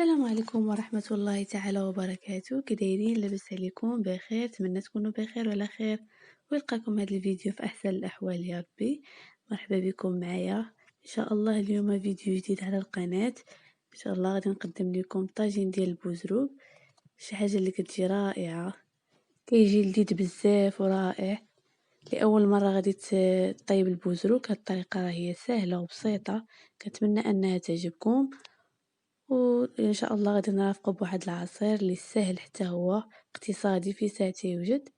السلام عليكم ورحمة الله تعالى وبركاته، كي دايرين؟ لاباس عليكم؟ بخير؟ نتمنى تكونوا بخير وعلى خير، ويلقاكم هذا الفيديو في احسن الاحوال يا ربي. مرحبا بكم معايا ان شاء الله. اليوم فيديو جديد على القناة. ان شاء الله غادي نقدم لكم طاجين ديال البوزروك، شي حاجه اللي كتجي رائعه، كيجي لذيذ بزاف ورائع. لأول مرة غادي طيب البوزروك، هاد الطريقة راهي سهلة وبسيطة، كنتمنى أنها تعجبكم. وإن شاء الله غادي نرافقوا بواحد العصير اللي سهل حتى هو اقتصادي في ساعته يوجد.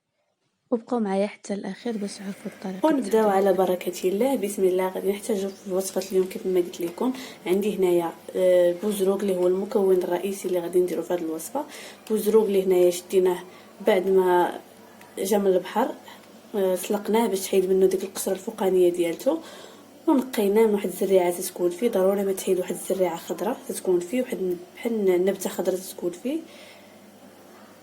وبقوا معايا حتى الأخير باش تعرفوا الطريقة. ونبداو على بركة الله. بسم الله. غادي نحتاجو في وصفة اليوم كيف ما قلت لكم. عندي هنايا البوزروك اللي هو المكون الرئيسي اللي غادي نديرو في هذه الوصفة. البوزروك اللي هنايا شديناه بعد ما جا من البحر، سلقناه باش تحيد منه ديك القشره الفوقانيه ديالته، ونقيناه من واحد الزريعه تتكون فيه. ضروري ما تحيد واحد الزريعه خضراء تتكون فيه، واحد بحال نبته خضراء تتكون فيه،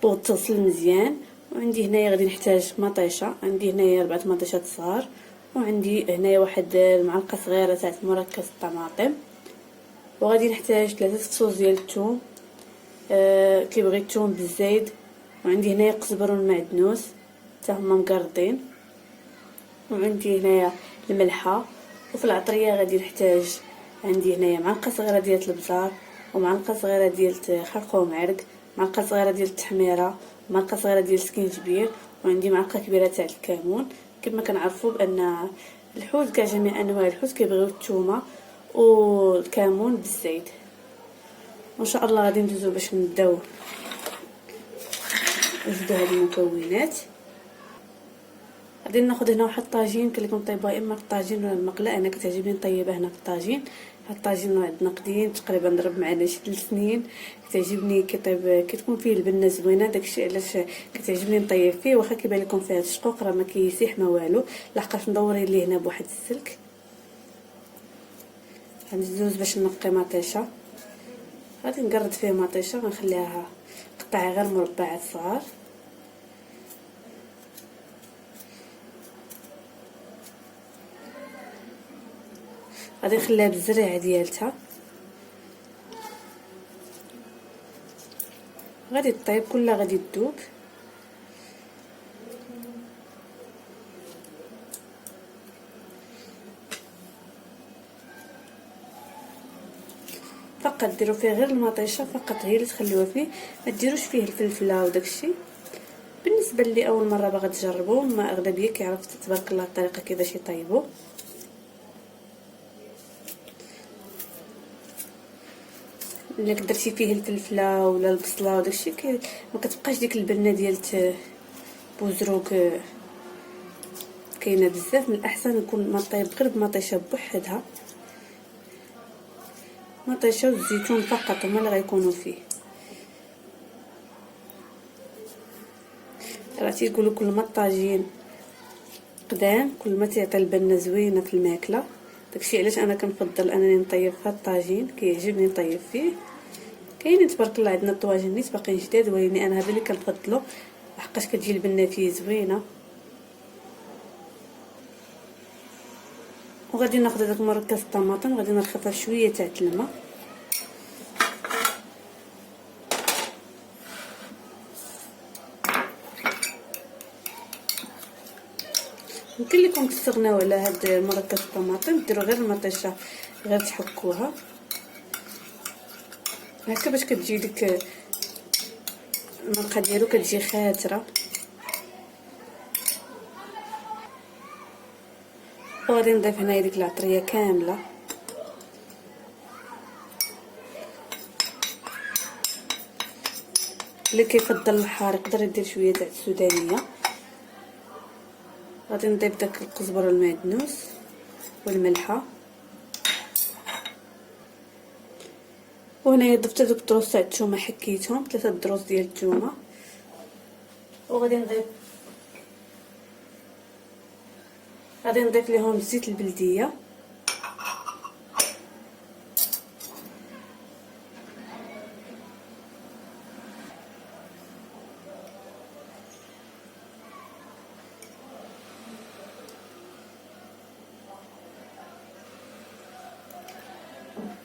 وتغسل مزيان. وعندي هنايا غادي نحتاج مطيشه، عندي هنايا 4 مطيشات صغار، وعندي هنايا واحد المعلقه صغيره تاع مركز الطماطم، وغادي نحتاج 3 فصوص ديال الثوم كيبغي الثوم بالزايد، وعندي هنايا قزبر والمعدنوس حتى هما مقرطين، وعندي هنايا الملحه. وفي العطريه غادي نحتاج، عندي هنايا معلقه صغيره ديال البزار، ومعلقه صغيره ديال خرقوم عرق، معلقه صغيره ديال التحميره، معلقه صغيره ديال السكينجبير، وعندي معلقه كبيره تاع الكمون. كما كنعرفوا بان الحوت كاع جميع انواع الحوت كيبغيو الثومه والكمون بالزيت. وان شاء الله غادي ندوزو باش نبداو نزيدو هاد المكونات. غادي ناخذ هنا واحد الطاجين كنكون طيبوها اما في الطاجين ولا المقله. انا كتعجبني نطيبها هنا في الطاجين. هاد الطاجين عندنا قديم تقريبا ضرب معنا شي 3 سنين، كتعجبني كيطيب كتكون فيه البنه زوينه. داكشي علاش كتعجبني نطيب فيه، واخا كيبان لكم فيه الشقوق راه ما كيسيح ما والو، لحقاش مدورين ليه هنا بواحد السلك. غندوز باش نقي مطيشه. غادي نقرد فيه مطيشه، غنخليها قطع غير مربعات صغار. غادي نخليها بالزريعه ديالتها، غادي طيب كلها غادي تذوب. فقط ديروا فيه غير المطيشه فقط، هي اللي تخليوها فيه، ما ديروش فيه الفلفله وداكشي. بالنسبه لي اول مره باغا تجربوا، ما اغلبيه كيعرف تبارك الله الطريقه كيفاش يطيبوا. الا درتي فيه الفلفله ولا البصله وداكشي ما كتبقاش ديك البنه ديال بوزروك كاينه بزاف. من الاحسن يكون ما طيب غير بمطيشه بوحدها، مطيشه والزيتون فقط هما اللي غيكونوا فيه. راه تيقولوا كل ما الطاجين قدام كل ما تيعطي البنه زوينه في الماكله. داكشي علاش انا كنفضل انني نطيب في هاد الطاجين، كيعجبني نطيب فيه. كاينين تبارك الله عندنا الطواجن نيت باقيين جداد، ولكن انا هذا اللي كنفضلو لحقاش كتجي البنه فيه زوينه. وغادي ناخذ هذاك مركز الطماطم، غادي نرخفها شويه تاع الماء. يمكن لكم تستغناو على هاد مركز الطماطم، ديروا غير المطيشه، غير تحكوها هكا باش كتجي ديك المرقه ديالو كتجي خاتره. وغادي نضيف هنايا ديك العطريه كامله. اللي كيفضل الحار يقدر يدير شويه تاع السودانيه. غادي نضيف داك القزبر والمعدنوس والملحه، وهنايا ضفت دوك الدروس تاع الثومه، حكيتهم 3 دروس ديال الثومه. وغادي نضيف ليهم الزيت البلديه،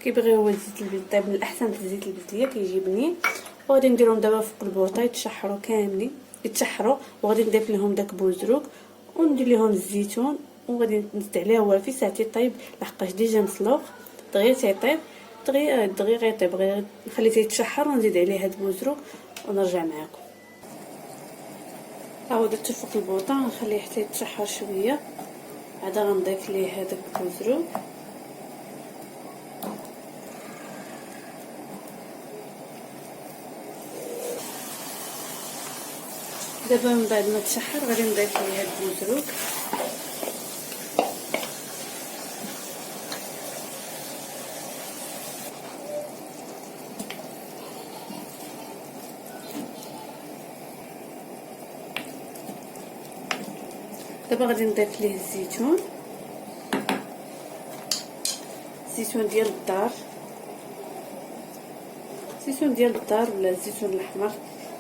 كيبغي هو زيت البلديه من الاحسن زيت البلديه كيجي بنين. وغادي نديرهم دابا فوق البوطه يتشحروا كاملين يتشحروا، وغادي نضيف لهم داك بوزروك وندير لهم الزيتون، وغادي نزيد عليه هو في ساعه يطيب لحقاش ديجا مسلوق دغيا تيطيب دغيا غيطيب، غير نخليه يتشحر ونزيد عليه هاد البوزروك ونرجع معكم. ها هو درت فوق البوطه نخليه حتى يتشحر شويه، عاد غنضيف ليه هذاك البوزروك دابا. من بعد ما تشحر غادي نضيف ليه هاد البوزروك دابا. غادي نضيف ليه الزيتون ديال الدار، الزيتون ديال الدار ولا الزيتون الاحمر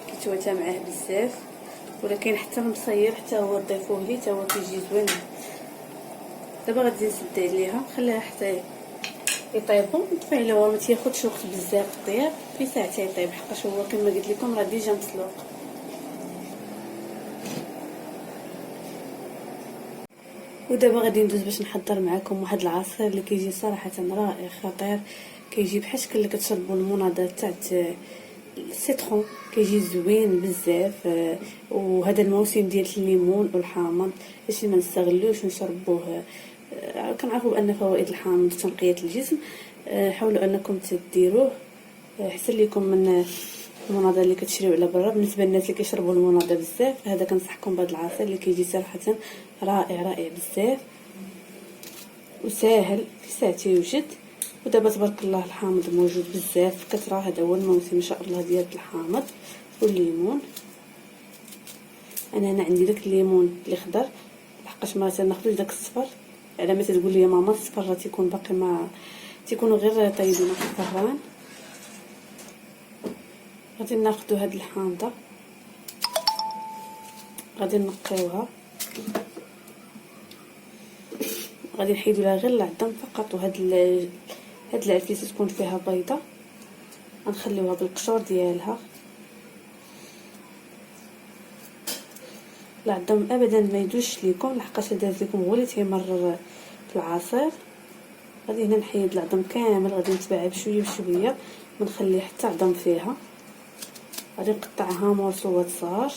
كيتواتى معاه بزاف، ولكن حتى المصير حتى هو ضيفوه ليه حتى هو كيجي زوين. دابا غادي نسد عليها نخليها حتى يطيبوا، نطفي عليه هو ما تياخذش وقت بزاف الطياب، في ساعه يطيب حقاش هو كما قلت لكم راه ديجا مسلوق. ودابا غادي ندوز باش نحضر معكم واحد العصير اللي كيجي صراحه رائع خطير، كيجي بحال شكل اللي كتشربوا المناضه تاع السيترون، كيجي زوين بزاف. وهذا الموسم ديال الليمون والحامض باش ما نستغلوش ونشربوه. كنعرفوا بان فوائد الحامض تنقيه الجسم، حاولوا انكم تديروه احسن لكم من المناضه اللي كتشريو على برا. بالنسبه للناس اللي كيشربوا المناضه بزاف، هذا كنصحكم بهذا العصير اللي كيجي صراحه رائع بزاف وساهل في ساعه يوجد. ودابا تبارك الله الحامض موجود بزاف كثره، هذا هو الموسم ان شاء الله ديال الحامض والليمون. انا هنا عندي داك الليمون الاخضر لحقاش ما تناخذوش داك الصفر، على ما تقول لي ماما الصفر راه تيكون باقي ما تيكونوا غير طايبين في الفران. غادي ناخذوا هاد الحامضه غادي نقيوها، غادي نحيدوا لها غير العظم فقط، وهاد هاد العفيسه تكون فيها بيضه غنخليوها بالقشور ديالها. العظم ابدا ما يدوش ليكم لحقاش داز لكم هو اللي تيمرر في العصير. غادي هنا نحيد العظم كامل، غادي نتبعها بشويه بشويه ما نخلي حتى عظم فيها. غادي نقطعها مرصوات صغار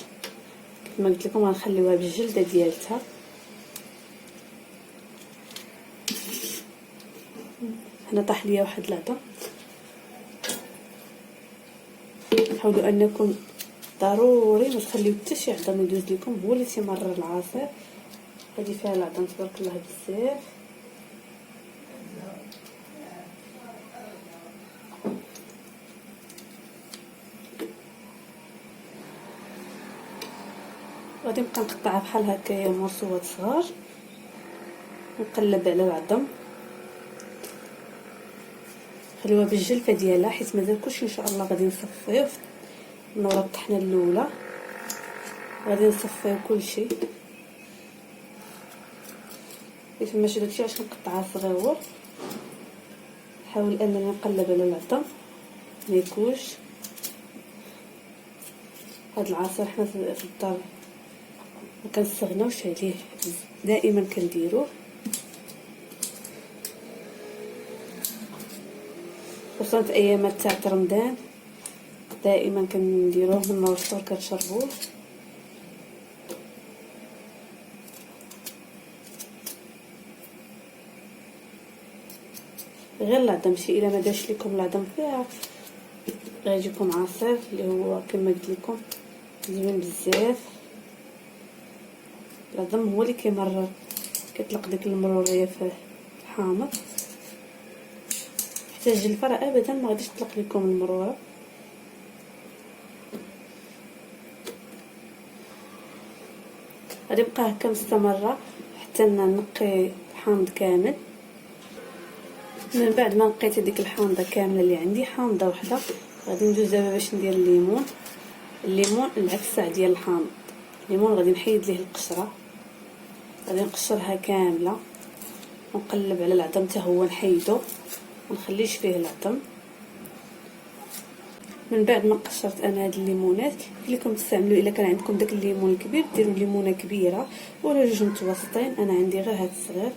كما قلت لكم، غنخليوها بالجلده ديالتها. هنا طاح ليا واحد العظم، حاولوا انكم ضروري ما تخليو حتى شي عظم يدوز لكم، هو اللي تيمرر العصير. هذه فيها العظم تبارك الله بزاف. غادي نبقى نقطعها بحال هكايا مرصوات صغار، نقلب على العظم، خليوها بالجلفه ديالها حيت مازال كلشي ان شاء الله غادي نصفيه من ورا الطحنه الاولى. غادي نصفيه كلشي حيت ماشي داكشي علاش نقطعها صغيور. نحاول انني نقلب على العظم ما يكونش. هاد العصير حنا في الدار ما كنستغناوش عليه، دائما كنديروه، خصوصا في ايامات تاع رمضان دائما كنديروه من مور الفطور كنشربوه. غير العظم شي الا ما داش لكم العظم فيها غيجيكم عصير اللي هو كما قلت لكم زوين بزاف. العظم هو اللي كيمرر كيطلق ديك المروريه في الحامض، حتى الجلفه راه ابدا ما غاديش تطلق لكم المروره. غادي نبقى هكا مستمره حتى نقي الحامض كامل. من بعد ما نقيت هذيك الحامضه كامله اللي عندي، حامضه وحده، غادي ندوز دابا باش ندير الليمون العكس ديال الحامض. الليمون غادي نحيد ليه القشره، غادي نقشرها كامله ونقلب على العظم حتى هو نحيدو. منخليش فيه العظم. من بعد ما قشرت انا هاد الليمونات ليكم تستعملوا الا كان عندكم داك الليمون الكبير ديروا ليمونه كبيره ولا جوج متوسطين، انا عندي غير هاد الصغير.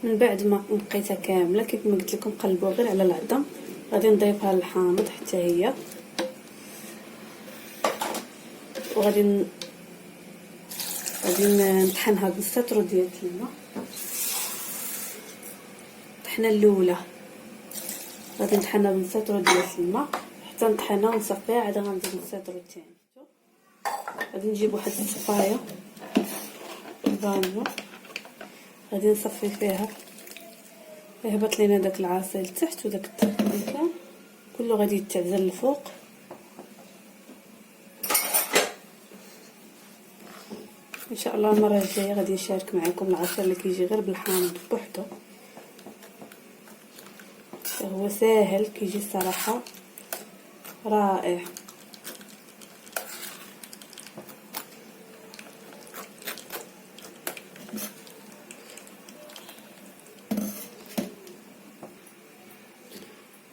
من بعد ما نقيتها كامله كيف ما قلت لكم قلبوا غير على العظم، غادي نضيفها للحامض حتى هي، وغادي نطحنها بنص لتر ديال الماء. الطحنه الاولى غادي نطحنها بنص لتر ديال الماء حتى نطحنها ونصفيها، عاد غنزيد نص لتر الثاني. غادي نجيب واحد الصفايه فانيلا، غادي نصفي فيها، هبط لينا داك العصير لتحت وداك الدقيق كله غادي يتعزل الفوق. ان شاء الله المره الجايه غادي نشارك معكم العصير اللي كيجي غير بالحامض بوحدو، هو ساهل كيجي الصراحه رائع.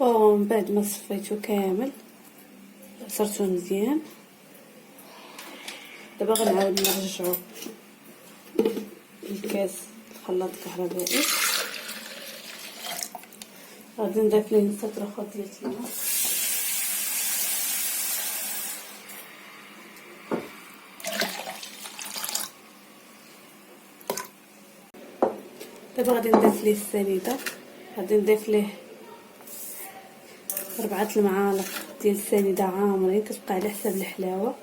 ومن بعد ما صفيته كامل عصرته مزيان، دابا غنعاود نرجعو الكاس الخلاط الكهربائي، غادي نضيف ليه نص لتر اخر ديال الماء، دابا غادي نضيف ليه السنيده، غادي نضيف ليه 4 المعالق ديال السنيده عامرين، كتبقى على حساب الحلاوه.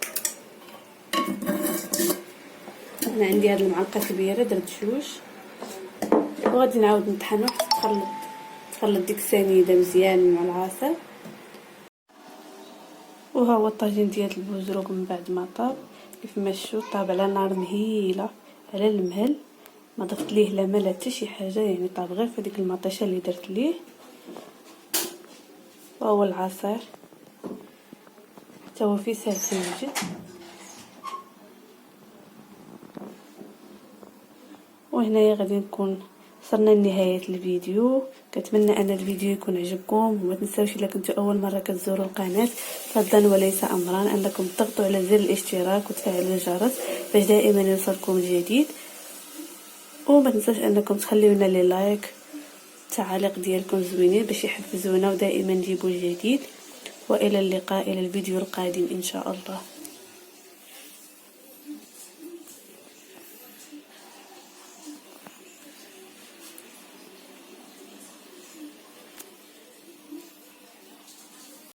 انا عندي هاد المعلقه كبيره درت 2، وغادي نعاود نطحنو حتى تخلط ديك السنيده مزيان مع العسل. وها هو الطاجين ديال البوزروك من بعد ما طاب، كيف ما شفتوا طاب على نار مهيله على المهل، ما ضفت ليه لا ماء لا حتى شي حاجه، يعني طاب غير في ديك المطيشه اللي درت ليه. وهو العصير حتى هو فيه سهل توجد. وهنايا غادي نكون وصلنا لنهايه الفيديو، كنتمنى ان الفيديو يكون عجبكم، وما تنساوش الا كنتوا اول مره كتزوروا القناه فضلا وليس امرا انكم تضغطوا على زر الاشتراك وتفعلوا الجرس باش دائما يوصلكم الجديد، وما تنساوش انكم تخليو لنا لي لايك التعاليق ديالكم زوينين باش يحفزونا ودائما نجيبوا الجديد. والى اللقاء الى الفيديو القادم ان شاء الله.